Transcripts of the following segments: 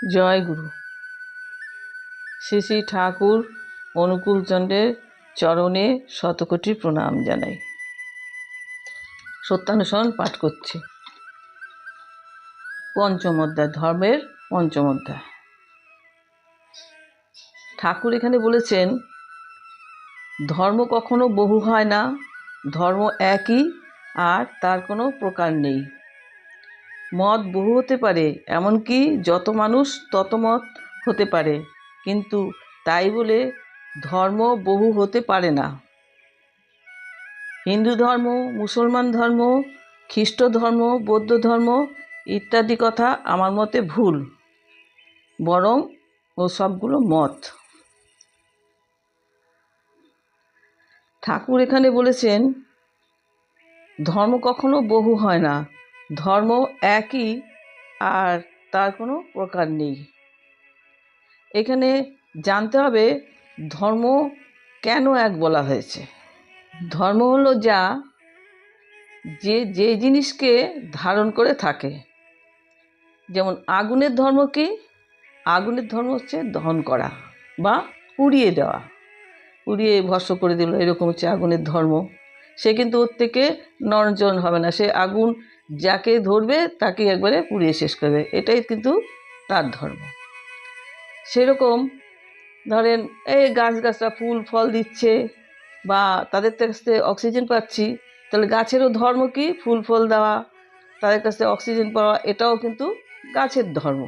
জয় গুরু। শ্রী শ্রী ঠাকুর অনুকূলচন্দ্রের চরণে শতকোটি প্রণাম জানাই। সত্যানুসরণ পাঠ করছি। পঞ্চম অধ্যায়, ধর্মের পঞ্চম অধ্যায়। ঠাকুর এখানে বলেছেন, ধর্ম কখনো বহু হয় না, ধর্ম একই, আর তার কোনো প্রকার নেই। মত বহু হতে পারে, এমনকি যত মানুষ তত মত হতে পারে, কিন্তু তাই বলে ধর্ম বহু হতে পারে না। হিন্দু ধর্ম, মুসলমান ধর্ম, খ্রিস্ট ধর্ম, বৌদ্ধ ধর্ম ইত্যাদি কথা আমার মতে ভুল, বরং ও সবগুলো মত। ঠাকুর এখানে বলেছেন, ধর্ম কখনো বহু হয় না, ধর্ম একই, আর তার কোনো প্রকার নেই। এখানে জানতে হবে ধর্ম কেন এক বলা হয়েছে। ধর্ম হলো যে জিনিসকে ধারণ করে থাকে। যেমন আগুনের ধর্ম কি? আগুনের ধর্ম হচ্ছে দহন করা বা পুড়িয়ে দেওয়া, পুড়িয়ে ভস্ম করে দিল, এরকম হচ্ছে আগুনের ধর্ম। সে কিন্তু ওর থেকে নড়চড় হবে না, সে আগুন যাকে ধরবে তাকে একবারে পুড়িয়ে শেষ করবে, এটাই কিন্তু তার ধর্ম। সেরকম ধরেন এই গাছগাছরা ফুল ফল দিচ্ছে বা তাদের কাছ থেকে অক্সিজেন পাচ্ছি, তাহলে গাছেরও ধর্ম কি? ফুল ফল দেওয়া, তাদের কাছ থেকে অক্সিজেন পাওয়া, এটাও কিন্তু গাছের ধর্ম।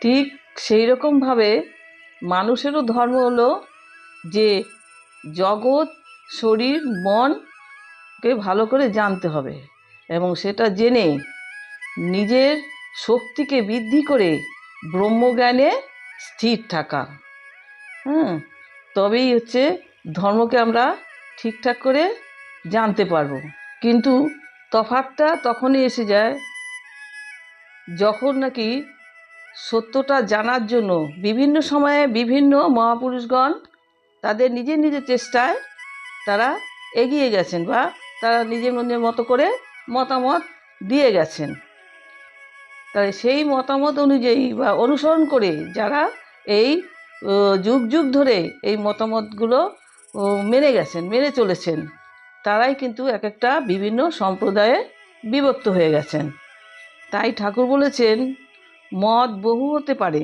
ঠিক সেই রকমভাবে মানুষেরও ধর্ম হলো যে জগৎ, শরীর, মনকে ভালো করে জানতে হবে এবং সেটা জেনে নিজের শক্তিকে বৃদ্ধি করে ব্রহ্মজ্ঞানে স্থির থাকা। তবেই হচ্ছে ধর্মকে আমরা ঠিকঠাক করে জানতে পারবো। কিন্তু তফাৎটা তখনই এসে যায় যখন নাকি সত্যটা জানার জন্য বিভিন্ন সময়ে বিভিন্ন মহাপুরুষগণ তাদের নিজের নিজের চেষ্টায় তারা এগিয়ে গেছেন বা তারা নিজের নিজের মতো করে মতামত দিয়ে গেছেন। তাই সেই মতামত অনুযায়ী বা অনুসরণ করে যারা এই যুগ যুগ ধরে এই মতামতগুলো মেনে গেছেন, মেনে চলেছেন, তারাই কিন্তু এক একটা বিভিন্ন সম্প্রদায়ে বিভক্ত হয়ে গেছেন। তাই ঠাকুর বলেছেন, মত বহু হতে পারে,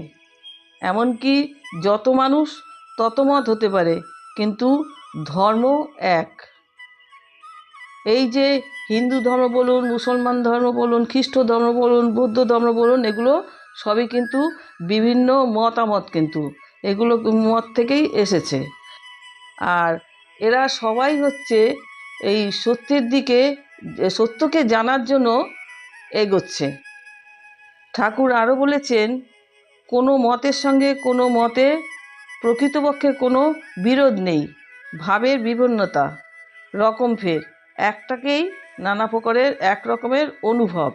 এমনকি যত মানুষ তত মত হতে পারে, কিন্তু ধর্ম এক। এই যে হিন্দু ধর্ম বলুন, মুসলমান ধর্ম বলুন, খ্রিস্ট ধর্ম বলুন, বৌদ্ধ ধর্ম বলুন, এগুলো সবই কিন্তু বিভিন্ন মতামত, কিন্তু এগুলো মত থেকেই এসেছে। আর এরা সবাই হচ্ছে এই সত্যের দিকে, সত্যকে জানার জন্য এগোচ্ছে। ঠাকুর আরও বলেছেন, কোনো মতের সঙ্গে কোনো মতের প্রকৃতপক্ষে কোনো বিরোধ নেই, ভাবের বিভিন্নতা, রকমফের, একটাকেই নানা প্রকারের এক রকমের অনুভব।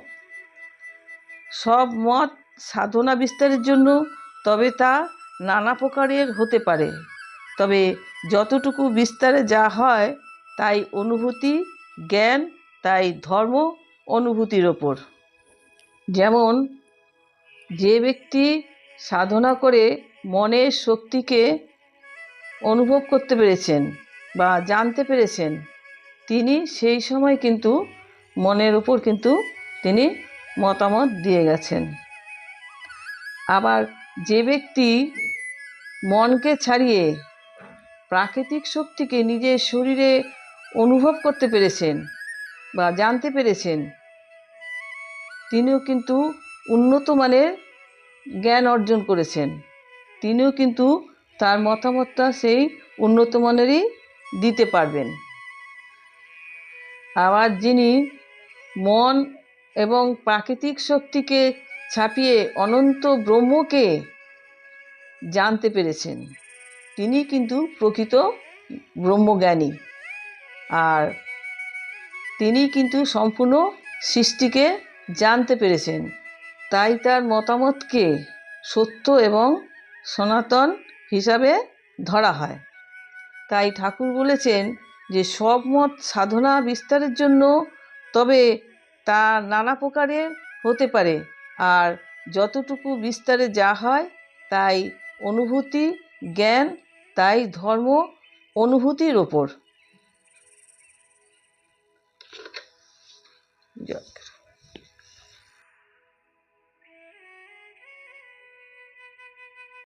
সব মত সাধনা বিস্তারের জন্য, তবে তা নানা প্রকারের হতে পারে, তবে যতটুকু বিস্তারে যা হয় তাই অনুভূতি, জ্ঞান, তাই ধর্ম অনুভূতির ওপর। যেমন যে ব্যক্তি সাধনা করে মনের শক্তিকে অনুভব করতে পেরেছেন বা জানতে পেরেছেন, তিনি সেই সময় কিন্তু মনের উপর কিন্তু তিনি মতামত দিয়ে গেছেন। আবার যে ব্যক্তি মনকে ছাড়িয়ে প্রাকৃতিক শক্তিকে নিজের শরীরে অনুভব করতে পেরেছেন বা জানতে পেরেছেন, তিনিও কিন্তু উন্নত মানের জ্ঞান অর্জন করেছেন, তিনিও কিন্তু তার মতামতটা সেই উন্নত মানেরই দিতে পারবেন। আবার যিনি মন এবং প্রাকৃতিক শক্তিকে ছাপিয়ে অনন্ত ব্রহ্মকে জানতে পেরেছেন, তিনি কিন্তু প্রকৃত ব্রহ্মজ্ঞানী, আর তিনি কিন্তু সম্পূর্ণ সৃষ্টিকে জানতে পেরেছেন, তাই তার মতামতকে সত্য এবং সনাতন হিসাবে ধরা হয়। তাই ঠাকুর বলেছেন যে সব মত সাধনা বিস্তারের জন্য, তবে তা নানা প্রকারের হতে পারে, আর যতটুকু বিস্তারে যা হয় তাই অনুভূতি, জ্ঞান, তাই ধর্ম অনুভূতির ওপর।